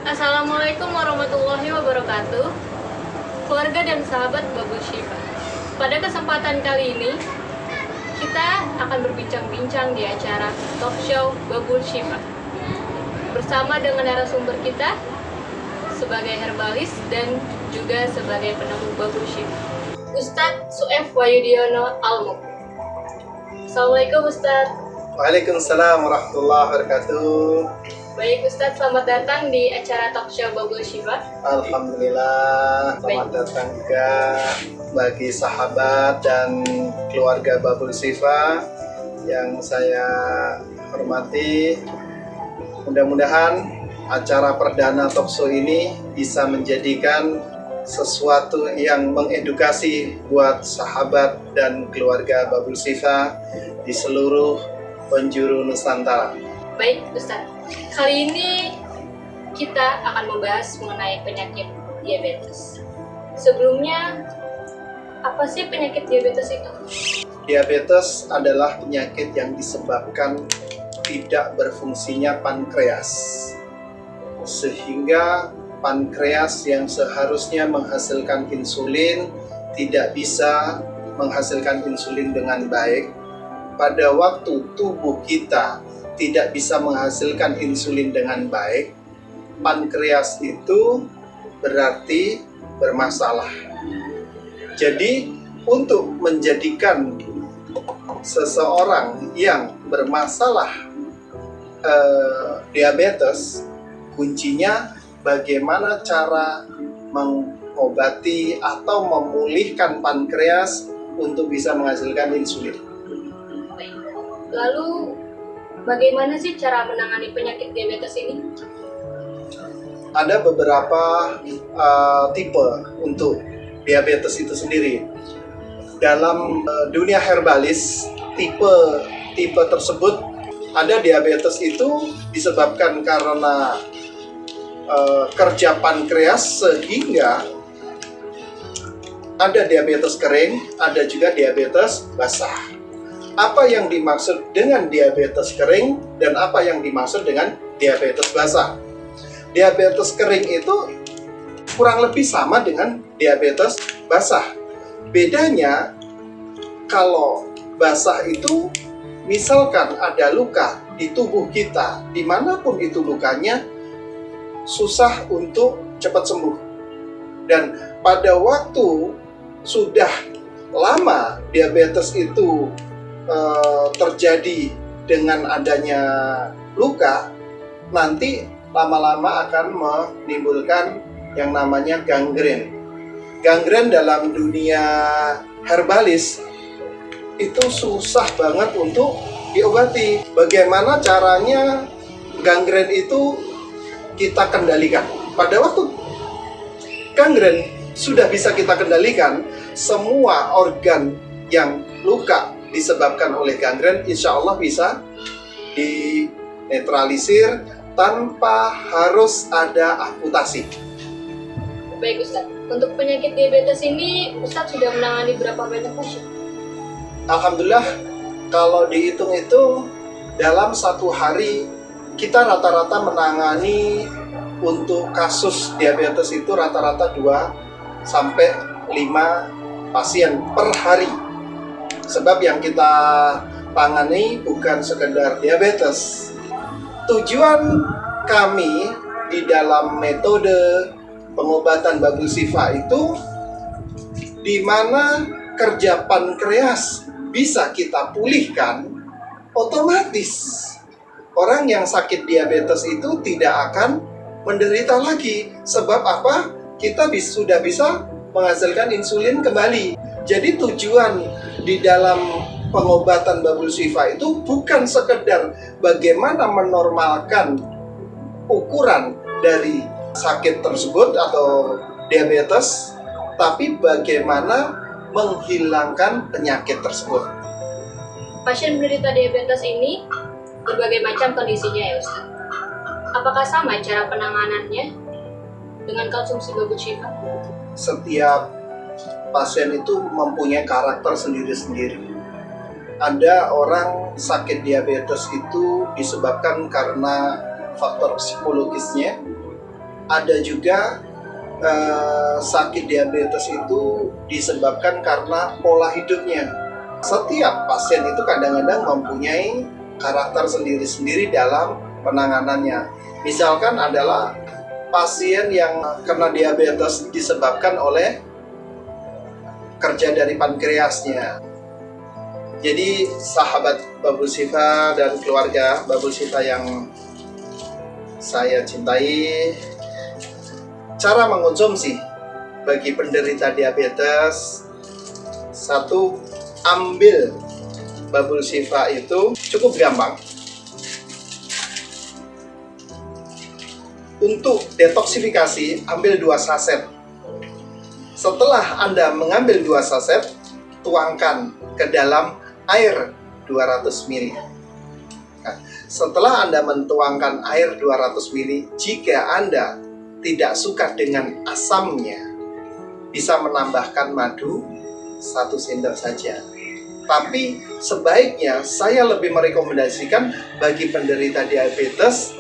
Assalamualaikum warahmatullahi wabarakatuh. Keluarga dan sahabat Babul Syifa. Pada kesempatan kali ini, kita akan berbincang-bincang di acara talk show Babul Syifa bersama dengan narasumber kita sebagai herbalis dan juga sebagai penemuh Babul Syifa, Ustadz Su'ef Wahyudiono Almuk. Assalamualaikum Ustadz. Waalaikumsalam warahmatullahi wabarakatuh. Baik Ustadz, selamat datang di acara talk show Babul Syifa. Alhamdulillah, selamat datang juga bagi sahabat dan keluarga Babul Syifa yang saya hormati. Mudah-mudahan acara perdana talk show ini bisa menjadikan sesuatu yang mengedukasi buat sahabat dan keluarga Babul Syifa di seluruh penjuru Nusantara. Baik Ustadz, kali ini kita akan membahas mengenai penyakit diabetes. Sebelumnya, apa sih penyakit diabetes itu? Diabetes adalah penyakit yang disebabkan tidak berfungsinya pankreas, sehingga pankreas yang seharusnya menghasilkan insulin tidak bisa menghasilkan insulin dengan baik. Pada waktu tubuh kita tidak bisa menghasilkan insulin dengan baik, pankreas itu berarti bermasalah. Jadi, untuk menjadikan seseorang yang bermasalah diabetes, kuncinya bagaimana cara mengobati atau memulihkan pankreas untuk bisa menghasilkan insulin. Lalu, bagaimana sih cara menangani penyakit diabetes ini? Ada beberapa tipe untuk diabetes itu sendiri. Dalam dunia herbalis, tipe tersebut ada diabetes itu disebabkan karena kerja pankreas, sehingga ada diabetes kering, ada juga diabetes basah. Apa yang dimaksud dengan diabetes kering dan apa yang dimaksud dengan diabetes basah? Diabetes kering itu kurang lebih sama dengan diabetes basah. Bedanya, kalau basah itu misalkan ada luka di tubuh kita, dimanapun itu lukanya, susah untuk cepat sembuh. Dan pada waktu sudah lama diabetes itu terjadi dengan adanya luka, nanti lama-lama akan menimbulkan yang namanya gangren. Gangren dalam dunia herbalis itu susah banget untuk diobati. Bagaimana caranya gangren itu kita kendalikan? Pada waktu gangren sudah bisa kita kendalikan, semua organ yang luka disebabkan oleh gangren insya Allah bisa dinetralisir tanpa harus ada amputasi. Baik Ustadz, untuk penyakit diabetes ini Ustadz sudah menangani berapa banyak pasien? Alhamdulillah, kalau dihitung itu dalam satu hari kita rata-rata menangani untuk kasus diabetes itu rata-rata 2 sampai 5 pasien per hari. Sebab yang kita tangani bukan sekedar diabetes. Tujuan kami di dalam metode pengobatan Babul Syifa itu di mana kerja pankreas bisa kita pulihkan, otomatis orang yang sakit diabetes itu tidak akan menderita lagi. Sebab apa? Kita sudah bisa menghasilkan insulin kembali. Jadi tujuan di dalam pengobatan Babul Syifa itu bukan sekedar bagaimana menormalkan ukuran dari sakit tersebut atau diabetes, tapi bagaimana menghilangkan penyakit tersebut. Pasien penderita diabetes ini berbagai macam kondisinya ya Ustaz. Apakah sama cara penanganannya dengan konsumsi Babul Syifa? Setiap pasien itu mempunyai karakter sendiri-sendiri. Ada orang sakit diabetes itu disebabkan karena faktor psikologisnya, ada juga sakit diabetes itu disebabkan karena pola hidupnya. Setiap pasien itu kadang-kadang mempunyai karakter sendiri-sendiri dalam penanganannya. Misalkan adalah pasien yang kena diabetes disebabkan oleh kerja dari pankreasnya. Jadi sahabat Babul Shifa dan keluarga Babul Shifa yang saya cintai, cara mengonsumsi bagi penderita diabetes, satu, ambil Babul Shifa itu cukup gampang. Untuk detoksifikasi, ambil 2 saset. Setelah Anda mengambil 2 saset, tuangkan ke dalam air 200 ml. Nah, setelah Anda mentuangkan air 200 ml, jika Anda tidak suka dengan asamnya, bisa menambahkan madu 1 sendok saja. Tapi sebaiknya saya lebih merekomendasikan bagi penderita diabetes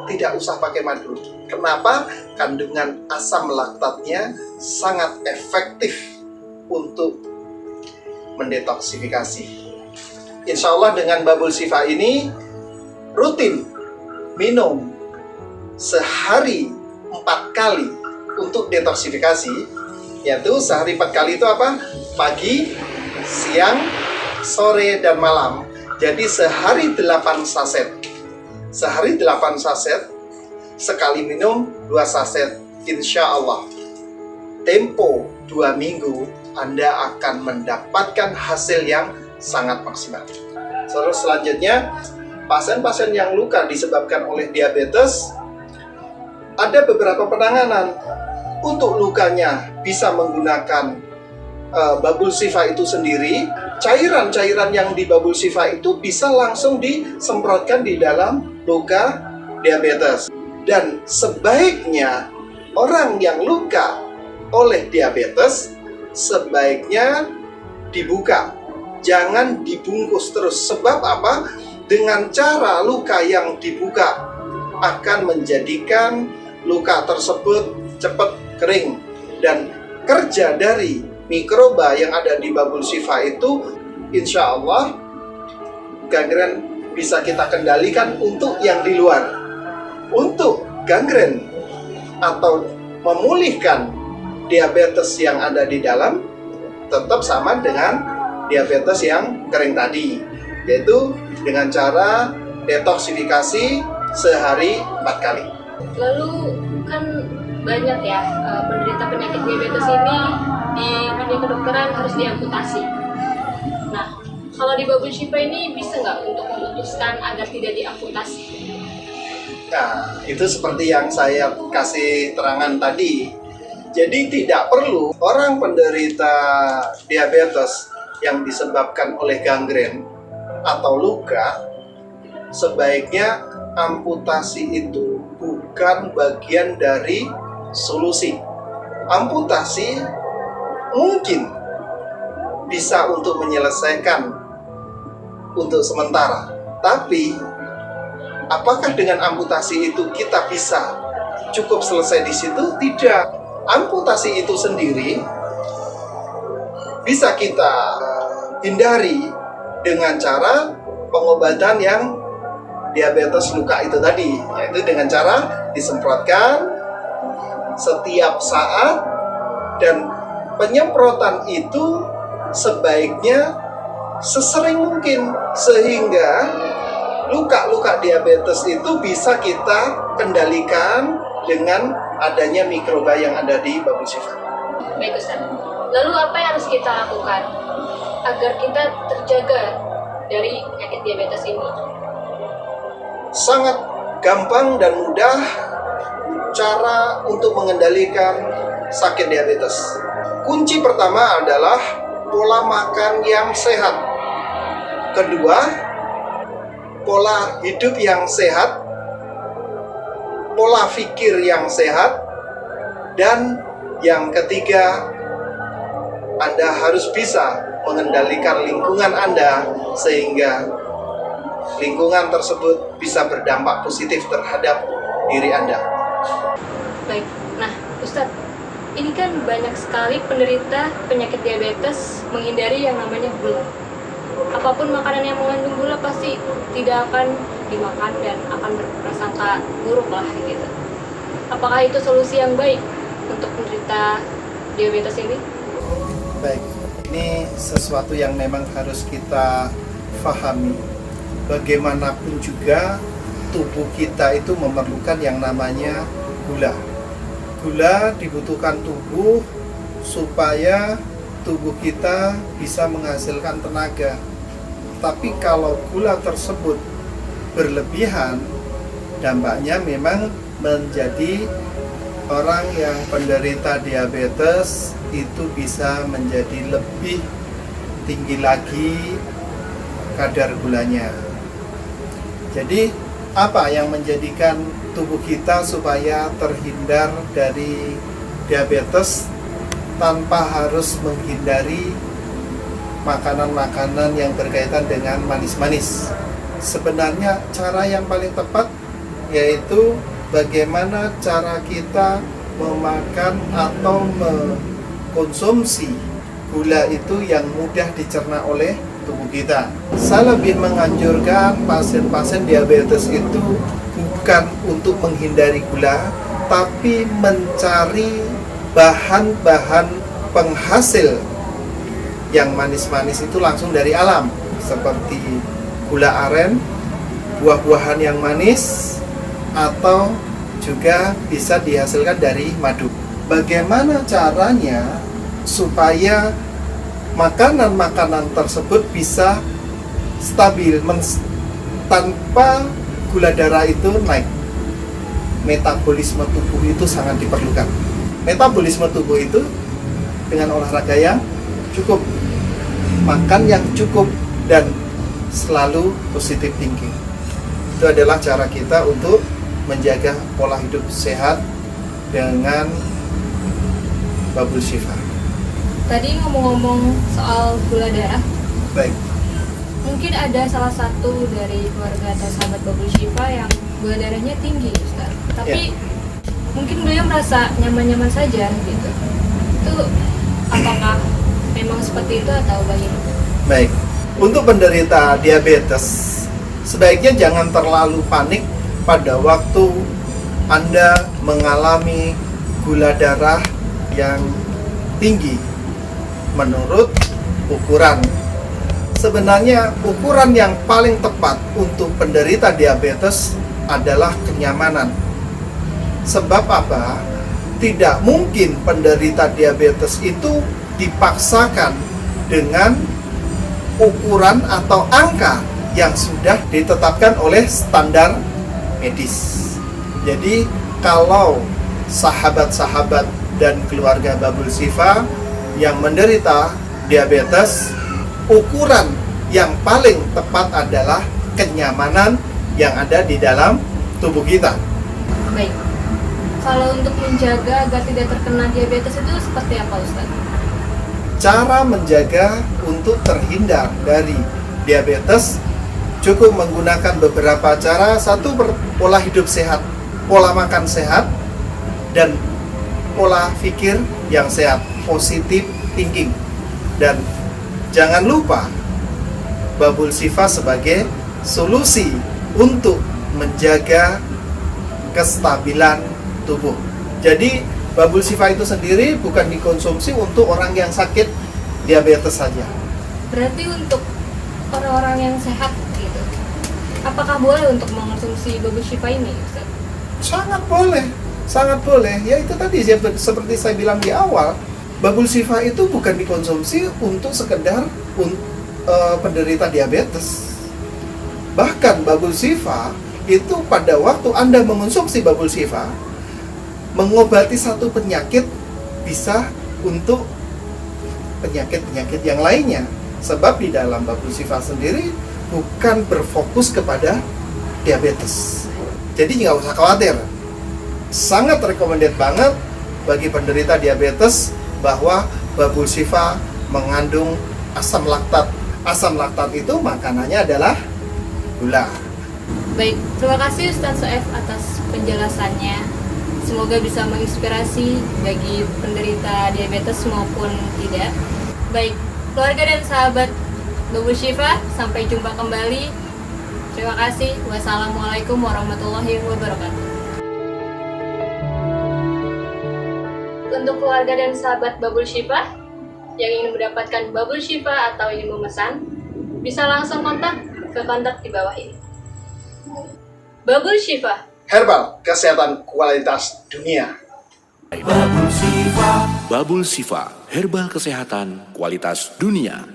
tidak usah pakai madu. Kenapa? Kandungan asam laktatnya sangat efektif untuk mendetoksifikasi. Insya Allah dengan Babul Shifa ini rutin minum sehari 4 kali untuk detoksifikasi, yaitu sehari 4 kali itu apa? Pagi, siang, sore, dan malam. Jadi sehari 8 saset. Sehari 8 saset, sekali minum 2 saset. Insya Allah tempo 2 minggu Anda akan mendapatkan hasil yang sangat maksimal. Terus selanjutnya, pasien-pasien yang luka disebabkan oleh diabetes, ada beberapa penanganan. Untuk lukanya bisa menggunakan Babul Shifa itu sendiri. Cairan-cairan yang di Babul Shifa itu bisa langsung disemprotkan di dalam luka diabetes. Dan sebaiknya orang yang luka oleh diabetes sebaiknya dibuka, jangan dibungkus terus. Sebab apa? Dengan cara luka yang dibuka akan menjadikan luka tersebut cepat kering, dan kerja dari mikroba yang ada di Babul Shifa itu insya Allah gangren bisa kita kendalikan untuk yang di luar. Untuk gangren atau memulihkan diabetes yang ada di dalam tetap sama dengan diabetes yang kering tadi, yaitu dengan cara detoksifikasi sehari 4 kali. Lalu kan banyak ya penderita penyakit diabetes ini di dunia kedokteran harus diamputasi. Nah, kalau di Babul Shifa ini bisa nggak untuk memutuskan agar tidak diamputasi? Nah, itu seperti yang saya kasih terangan tadi. Jadi tidak perlu orang penderita diabetes yang disebabkan oleh gangren atau luka, sebaiknya amputasi itu bukan bagian dari solusi. Amputasi mungkin bisa untuk menyelesaikan untuk sementara, tapi apakah dengan amputasi itu kita bisa cukup selesai di situ? Tidak. Amputasi itu sendiri bisa kita hindari dengan cara pengobatan yang diabetes luka itu tadi, yaitu dengan cara disemprotkan setiap saat, dan penyemprotan itu sebaiknya sesering mungkin sehingga luka-luka diabetes itu bisa kita kendalikan dengan adanya mikroba yang ada di Babul Shifa. Baik Ustaz. Lalu apa yang harus kita lakukan agar kita terjaga dari penyakit diabetes ini? Sangat gampang dan mudah cara untuk mengendalikan sakit diabetes. Kunci pertama adalah pola makan yang sehat. Kedua, pola hidup yang sehat, pola pikir yang sehat, dan yang ketiga, Anda harus bisa mengendalikan lingkungan Anda sehingga lingkungan tersebut bisa berdampak positif terhadap diri Anda. Baik, nah Ustadz, ini kan banyak sekali penderita penyakit diabetes menghindari yang namanya gula. Apapun makanan yang mengandung gula pasti tidak akan dimakan dan akan berprasangka buruk lah gitu. Apakah itu solusi yang baik untuk penderita diabetes ini? Baik, ini sesuatu yang memang harus kita pahami. Bagaimanapun juga tubuh kita itu memerlukan yang namanya gula. Gula dibutuhkan tubuh supaya tubuh kita bisa menghasilkan tenaga. Tapi kalau gula tersebut berlebihan, dampaknya memang menjadi orang yang penderita diabetes itu bisa menjadi lebih tinggi lagi kadar gulanya. Jadi apa yang menjadikan tubuh kita supaya terhindar dari diabetes tanpa harus menghindari makanan-makanan yang berkaitan dengan manis-manis? Sebenarnya cara yang paling tepat yaitu bagaimana cara kita memakan atau mengkonsumsi gula itu yang mudah dicerna oleh tubuh kita. Saya lebih menganjurkan pasien-pasien diabetes itu bukan untuk menghindari gula, tapi mencari bahan-bahan penghasil yang manis-manis itu langsung dari alam, seperti gula aren, buah-buahan yang manis, atau juga bisa dihasilkan dari madu. Bagaimana caranya supaya makanan-makanan tersebut bisa stabil tanpa gula darah itu naik? Metabolisme tubuh itu sangat diperlukan. Metabolisme tubuh itu dengan olahraga yang cukup, makan yang cukup, dan selalu positive thinking. Itu adalah cara kita untuk menjaga pola hidup sehat dengan Babul Shifa. Tadi ngomong-ngomong soal gula darah, Baik, mungkin ada salah satu dari keluarga atau sahabat Babul Shifa yang gula darahnya tinggi, Ustaz. Tapi mungkin beliau merasa nyaman-nyaman saja gitu. Itu apakah memang seperti itu atau bagaimana? baik. Untuk penderita diabetes, sebaiknya jangan terlalu panik pada waktu Anda mengalami gula darah yang tinggi menurut ukuran. Sebenarnya ukuran yang paling tepat untuk penderita diabetes adalah kenyamanan. Sebab apa? Tidak mungkin penderita diabetes itu dipaksakan dengan ukuran atau angka yang sudah ditetapkan oleh standar medis. Jadi kalau sahabat-sahabat dan keluarga Babul Shifa yang menderita diabetes, ukuran yang paling tepat adalah kenyamanan yang ada di dalam tubuh kita. Baik. Kalau untuk menjaga agar tidak terkena diabetes itu seperti apa, Ustaz? Cara menjaga untuk terhindar dari diabetes cukup menggunakan beberapa cara. Satu, pola hidup sehat, pola makan sehat, dan pola pikir yang sehat, positive thinking. Dan jangan lupa Babul Shifa sebagai solusi untuk menjaga kestabilan tubuh. Jadi Babul Shifa itu sendiri bukan dikonsumsi untuk orang yang sakit diabetes saja. Berarti untuk orang-orang yang sehat gitu, apakah boleh untuk mengonsumsi Babul Shifa ini, Ustaz? Sangat boleh, sangat boleh. Ya itu tadi seperti saya bilang di awal, Babul Shifa itu bukan dikonsumsi untuk sekedar penderita diabetes. Bahkan Babul Shifa itu pada waktu Anda mengonsumsi Babul Shifa, mengobati satu penyakit bisa untuk penyakit-penyakit yang lainnya. Sebab di dalam Babul Shifa sendiri bukan berfokus kepada diabetes. Jadi nggak usah khawatir. Sangat recommended banget bagi penderita diabetes bahwa Babul Shifa mengandung asam laktat. Asam laktat itu makanannya adalah gula. Baik, terima kasih Ustaz Soef atas penjelasannya. Semoga bisa menginspirasi bagi penderita diabetes maupun tidak. Baik, keluarga dan sahabat Bubul Syifa, sampai jumpa kembali. Terima kasih. Wassalamualaikum warahmatullahi wabarakatuh. Untuk keluarga dan sahabat Bubul Syifa yang ingin mendapatkan Bubul Syifa atau ingin memesan, bisa langsung kontak ke kontak di bawah ini. Bubul Syifa, Herbal kesehatan kualitas dunia. Babul Sifa, herbal kesehatan kualitas dunia.